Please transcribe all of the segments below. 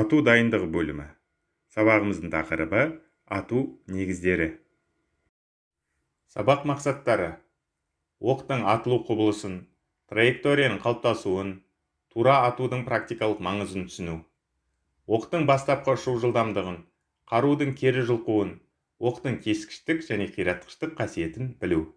Ату дайындығы бөлімі. Сабағымыздың тақырыбы ату негіздері. Сабақ мақсаттары: оқтың атылу құбылысын, траекторияның қалыптасуын, тура атудың практикалық маңызын түсіну. Оқтың бастапқы ұшу жылдамдығын, қарудың кері жұлқуын, оқтың кескіштік және қиратқыштық қасиетін білу.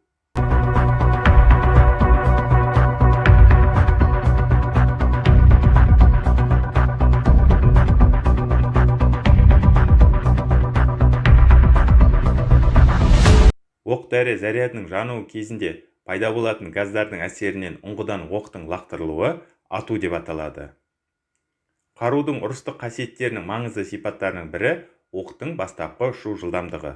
Оқ-дәрі зарядының жануы кезінде пайда болатын газдардың әсерінен ұңғыдан оқтың лақтырылуы ату деп аталады. Қарудың ұрыстық қасиеттерінің маңызды сипаттарының бірі оқтың бастапқы ұшу жылдамдығы.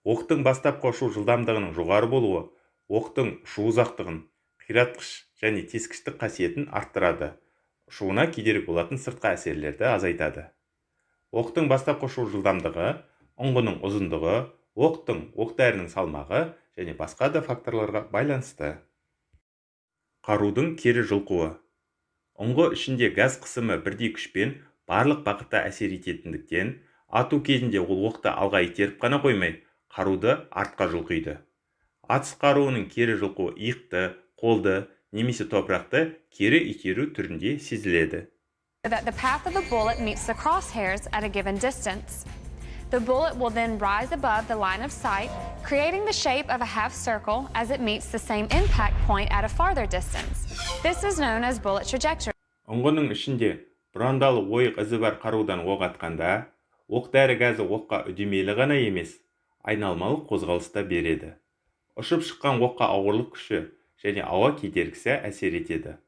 Оқтың бастапқы ұшу жылдамдығының жоғары болуы оқтың ұшу ұзақтығын, қиратқыш және тескіштік қасиетін арттырады, ұшуына кедергі болатын сыртқы әсерлерді азайтады. Оқтың бастапқы ұшу жылдамдығы, ұңғының ұзындығы, оқтың оқ-дәрінің салмағы және басқа да факторларға байланысты. Қарудың кері жұлқуы. Ұңғы ішінде газ қысымы бірдей күшпен барлық бағытта әсер ететіндіктен, ату кезінде ол оқты алға итеріп қана қоймай, қаруды артқа жұлқиды. Атыс қаруының кері жұлқуы иықты, қолды немесе топырақты кері итеру түрінде сезіледі. That the path of the bullet meets the crosshairs at a given distance. The bullet will then rise above the line of sight, creating the shape of a half circle as it meets the same impact point at a farther distance. This is known as bullet trajectory. Ұңғының ішінде бұрандалы ойық ізі бар қарудан оқ атқанда, оқ-дәрі газы оққа үдемелі ғана емес, айналмалы қозғалыста береді. Ұшып шыққан оққа ауырлық күші және ауа кедергісі әсер етеді.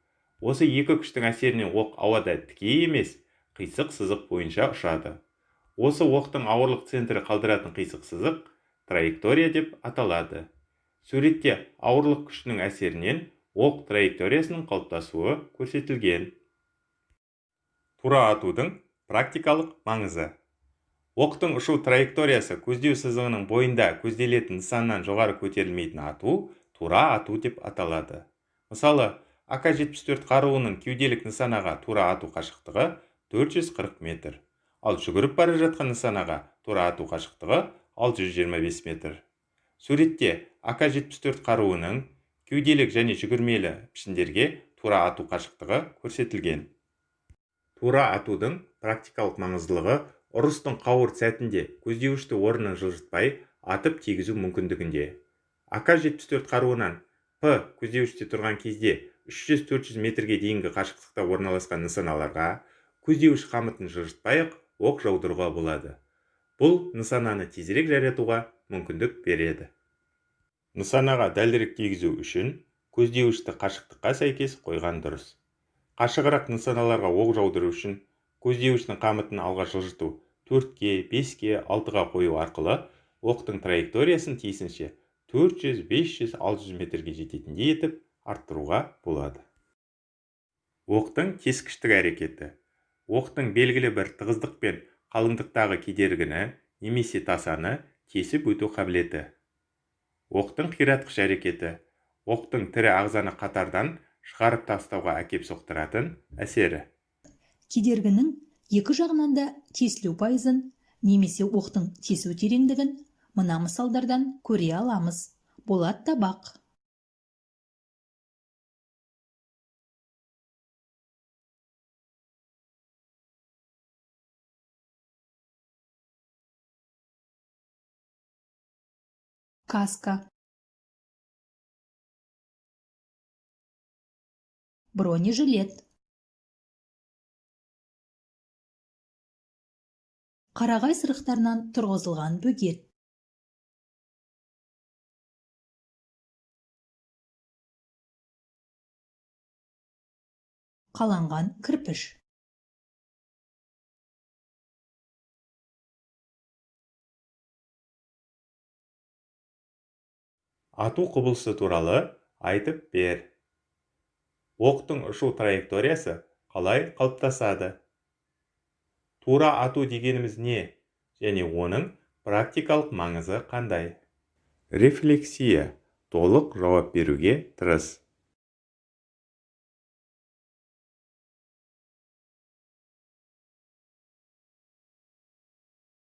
Осы екі күштің әсерінен оқ ауада тікей емес, қисық сызық бойынша ұшады. Осы оқтың ауырлық центрі қалдыратын қисық сызық траектория деп аталады. Суретте ауырлық күшінің әсерінен оқ траекториясының қалыптасуы көрсетілген. Тура атудың практикалық маңызы. Оқтың ұшу траекториясы көздеу сызығының бойында көзделетін нысаннан жоғары көтерілмейтін ату тура ату деп аталады. Мысалы, АК-74 қаруының кеуделік нысанаға тура ату қашықтығы 440 метр. Ал жүгіріп бара жатқан нысанаға тура ату қашықтығы 625 метр. Суретте АК-74 қаруының кеуделік және жүгірмелі пішіндерге тура ату қашықтығы көрсетілген. Тура атудың практикалық маңыздылығы ұрыстың қауырт сәтінде көздеуішті орнынан жылжытпай атып тигізу мүмкіндігінде. АК-74 қаруынан П көздеуіште тұрған кезде 300-400 метрге дейінгі қашықтықта орналасқан нысаналарға көздеуіш қамытын жылжытпай-ақ оқ жаудыруға болады. Бұл нысананы тезірек жаратуға мүмкіндік береді. Нысанаға дәлірек тигізу үшін көздеуішті қашықтыққа сәйкес қойған дұрыс. Қашығырақ нысаналарға оқ жаудыру үшін көздеуіштің қамытын алға жылжыту 4-ке, 5-ке, 6-ға қою арқылы оқтың траекториясын тиісінше 400, 500, 600 метрге жететіндей етіп арттыруға болады. Оқтың кескіштік әрекеті. Оқтың белгілі бір тығыздық пен қалыңдықтағы кедергіні немесе тасаны кесіп өту қабілеті. Оқтың қиратқыш әрекеті. Оқтың тірі ағзаны қатардан шығарып тастауға әкеп соқтыратын әсері. Кедергінің екі жағынан да тесілу пайызын немесе оқтың тесу тереңдігін мына мысалдардан көре аламыз. Болат табақ. Каска. Бронежилет. Қарағай сырықтарынан тұрғызылған бөгет. Қаланған кірпіш. Ату құбылысы туралы айтып бер. Оқтың ұшу траекториясы қалай қалыптасады? Тура ату дегеніміз не? Және оның практикалық маңызы қандай? Рефлексия. Толық жауап беруге тырыс.